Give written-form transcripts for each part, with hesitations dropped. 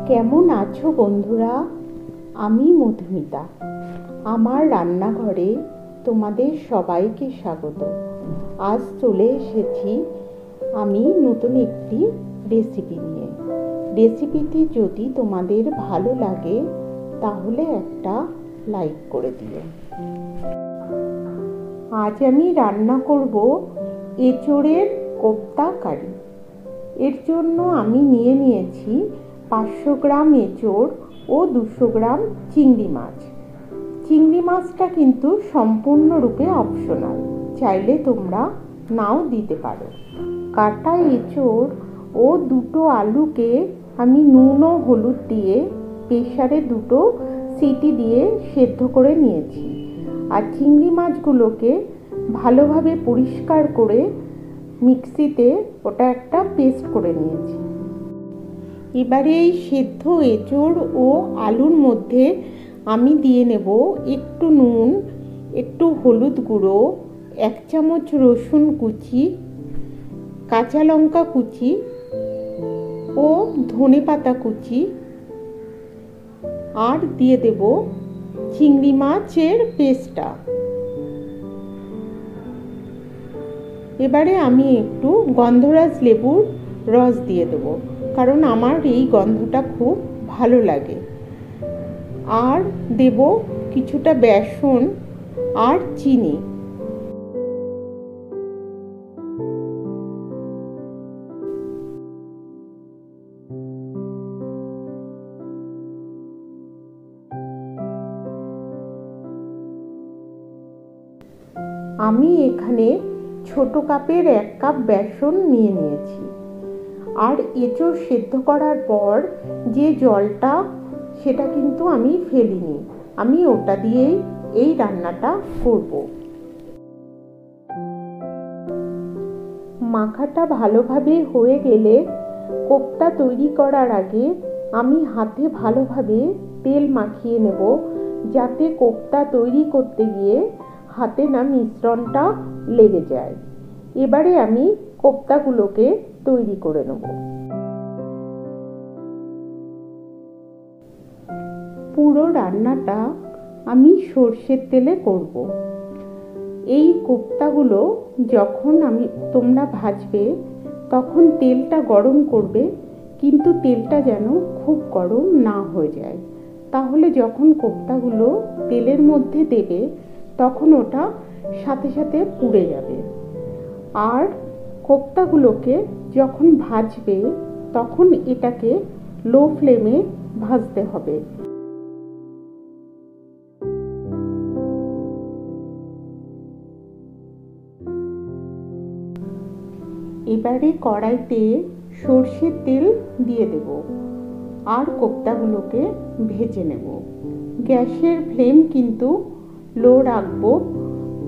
কেমন আছো বন্ধুরা? আমি মধুমিতা। আমার রান্নাঘরে তোমাদের সবাইকে স্বাগত। আজ চলে এসেছি আমি নতুন একটি রেসিপি নিয়ে। রেসিপিটি যদি তোমাদের ভালো লাগে তাহলে একটা লাইক করে দিও। আজ আমি রান্না করব এঁচোড়ের কোপ্তা কারি। এর জন্য আমি নিয়ে নিয়েছি 500 গ্রাম এঁচোড় ও 200 গ্রাম চিংড়ি মাছ। চিংড়ি মাছটা কিন্তু সম্পূর্ণরূপে অপশনাল, চাইলে তোমরা নাও দিতে পারো। কাটা এঁচোড় ও দুটো আলুকে আমি নুন ও হলুদ দিয়ে প্রেসারে 2টো সিটি দিয়ে সেদ্ধ করে নিয়েছি। আর চিংড়ি মাছগুলোকে ভালোভাবে পরিষ্কার করে মিক্সিতে ওটা একটা পেস্ট করে নিয়েছি। এবারে এই সেদ্ধ এঁচোড় ও আলুর মধ্যে আমি দিয়ে নেব একটু নুন, একটু হলুদ গুঁড়ো, 1 চামচ রসুন কুচি, কাঁচা লঙ্কা কুচি ও ধনেপাতা কুচি, আর দিয়ে দেব চিংড়ি মাছের পেস্টটা। এবারে আমি একটু গন্ধরাজ লেবুর রস দিয়ে দেব, কারণ আমার এই গন্ধটা খুব ভালো লাগে। আর দেব কিছুটা বেসন আর চিনি। আমি এখানে ছোট কাপের 1 কাপ বেসন নিয়ে নিয়েছি। আর এঁচোড় সেদ্ধ করার পর যে জলটা, সেটা কিন্তু আমি ফেলিনি, আমি ওটা দিয়েই এই রান্নাটা করব। মাখাটা ভালোভাবে হয়ে গেলে কোপ্তা তৈরি করার আগে আমি হাতে ভালোভাবে তেল মাখিয়ে নেব, যাতে কোপ্তা তৈরি করতে গিয়ে হাতে না মিশ্রণটা লেগে যায়। এবারে আমি কোপ্তাগুলোকে তৈরি করে নেব। পুরো রান্নাটা আমি সর্ষের তেলে করব। এই কোপ্তাগুলো যখন তোমরা ভাজবে তখন তেলটা গরম করবে, কিন্তু তেলটা যেন খুব গরম না হয়ে যায়। তাহলে যখন কোপ্তাগুলো তেলের মধ্যে দেবে তখন ওটা সাথে সাথে পুড়ে যাবে। আর কোপ্তাগুলোকে যখন ভাজবে তখন এটাকে লো ফ্লেমে ভাজতে হবে। এবারে কড়াইতে সর্ষের তেল দিয়ে দেব আর কোপ্তাগুলোকে ভেজে নেব। গ্যাসের ফ্লেম কিন্তু লো রাখবো,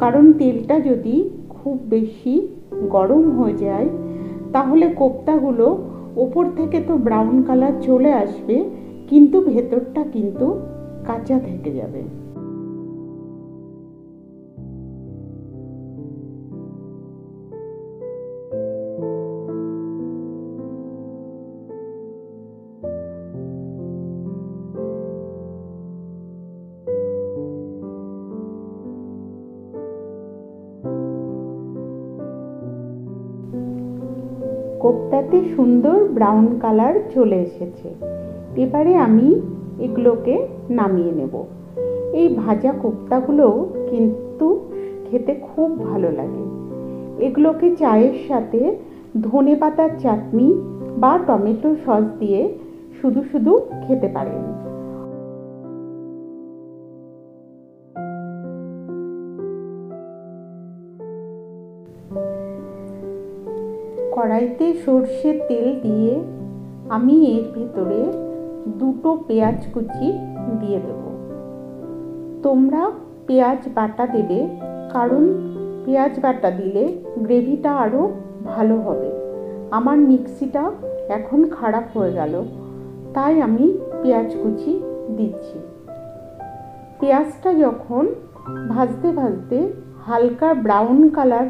কারণ তেলটা যদি খুব বেশি গরম হয়ে যায় তাহলে কোপ্তাগুলো ওপর থেকে তো ব্রাউন কালার চলে আসবে, কিন্তু ভেতরটা কিন্তু কাঁচা থেকে যাবে। কোপ্তাতে সুন্দর ব্রাউন কালার চলে এসেছে। এবারে আমি এগুলোকে নামিয়ে নেব। এই ভাজা কোপ্তাগুলো কিন্তু খেতে খুব ভালো লাগে। এগুলোকে চায়ের সাথে ধনেপাতার চাটনি বা টমেটো সস দিয়ে শুধু শুধু খেতে পারেন। কড়াইতে সর্ষের তেল দিয়ে আমি এর ভেতরে 2টো পেঁয়াজ কুচি দিয়ে দেব। তোমরা পেঁয়াজ বাটা দেবে, কারণ পেঁয়াজ বাটা দিলে গ্রেভিটা আরও ভালো হবে। আমার মিক্সিটা এখন খারাপ হয়ে গেল, তাই আমি পেঁয়াজ কুচি দিচ্ছি। পেঁয়াজটা যখন ভাজতে ভাজতে হালকা ব্রাউন কালার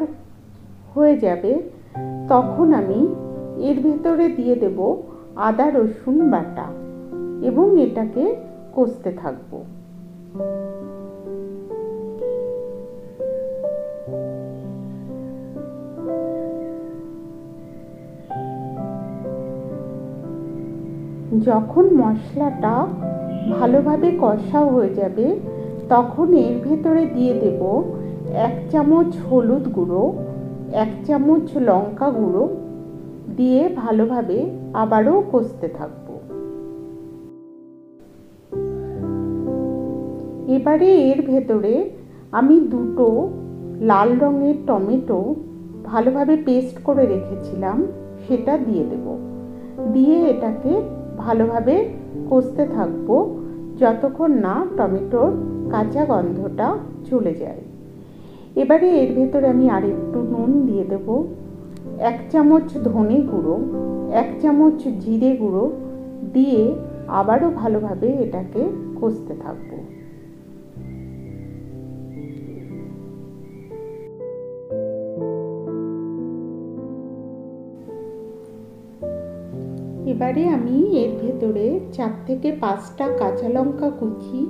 হয়ে যাবে তখন আমি এর ভেতরে দিয়ে দেব আদা রসুন বাটা। এবং এটাকে কষতে থাকবো। যখন মশলাটা ভালোভাবে কষা হয়ে যাবে তখন এর ভেতরে দিয়ে দেব 1 চামচ হলুদ গুঁড়ো, 1 চামচ লঙ্কা গুঁড়ো দিয়ে ভালোভাবে আবারও কষতে থাকবো। এবারে এর ভেতরে আমি 2টো লাল রঙের টমেটো ভালোভাবে পেস্ট করে রেখেছিলাম, সেটা দিয়ে দেব। দিয়ে এটাকে ভালোভাবে কষতে থাকবো যতক্ষণ না টমেটোর কাঁচা গন্ধটা চলে যায়। এবারে এর ভেতরে আমি আরেকটু নুন দিয়ে দেব, 1 চামচ ধনে গুঁড়ো, 1 চামচ জিরে গুঁড়ো দিয়ে আবারও ভালোভাবে এটাকে কষতে থাকবো। এবারে আমি এর ভেতরে 4 থেকে 5টা কাঁচা লঙ্কা কুচি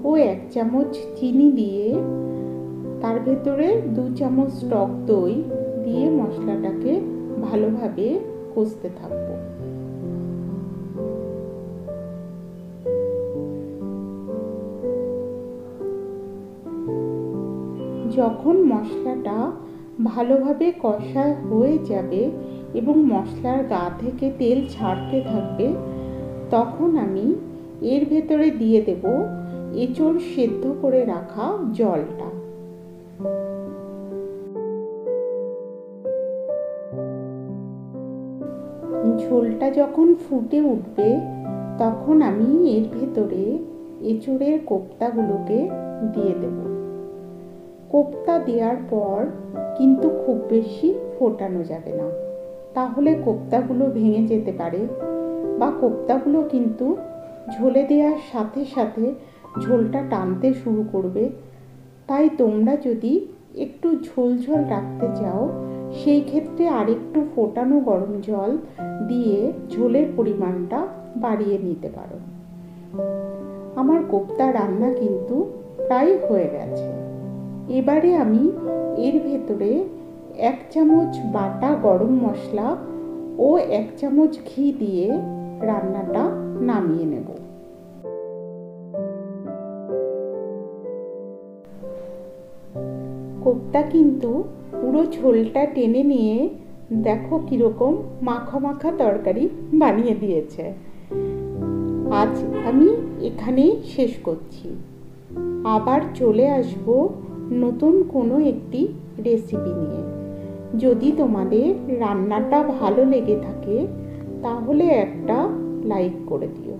ও 1 চামচ চিনি দিয়ে তার ভেতরে 2 চামচ টক দই দিয়ে মশলাটাকে ভালোভাবে কষতে থাকবো। যখন মশলাটা ভালোভাবে কষা হয়ে যাবে এবং মশলার গা থেকে তেল ছাড়তে থাকবে তখন আমি এর ভেতরে দিয়ে দেব এঁচোড় সেদ্ধ করে রাখা জলটা। ঝোলটা যখন ফুটে উঠবে তখন আমি এর ভেতরে এঁচোড়ের কোপ্তাগুলোকে দিয়ে দেব। কোপ্তা দেওয়ার পর কিন্তু খুব বেশি ফোটানো যাবে না, তাহলে কোপ্তাগুলো ভেঙে যেতে পারে বা কোপ্তাগুলো কিন্তু ঝোলে দেওয়ার সাথে সাথে ঝোলটা টানতে শুরু করবে। তাই তোমরা যদি একটু ঝোল ঝোল রাখতে চাও সেই ক্ষেত্রে আরেকটু ফোটানো গরম জল দিয়ে ঝোলের পরিমাণটা বাড়িয়ে নিতে পারো। আমার কোপ্তা রান্না কিন্তু প্রায় হয়ে গেছে। এবারে আমি এর ভেতরে 1 চামচ বাটা গরম মশলা ও 1 চামচ ঘি দিয়ে রান্নাটা নামিয়ে নেব। কোপ্তা কিন্তু পুরো ঝোলটা টেনে নিয়ে দেখো কিরকম মাখা মাখা তরকারি বানিয়ে দিয়েছে। আজ আমি এখানেই শেষ করছি। আবার চলে আসব নতুন কোনো একটি রেসিপি নিয়ে। যদি তোমাদের রান্নাটা ভালো লেগে থাকে তাহলে একটা লাইক করে দিও।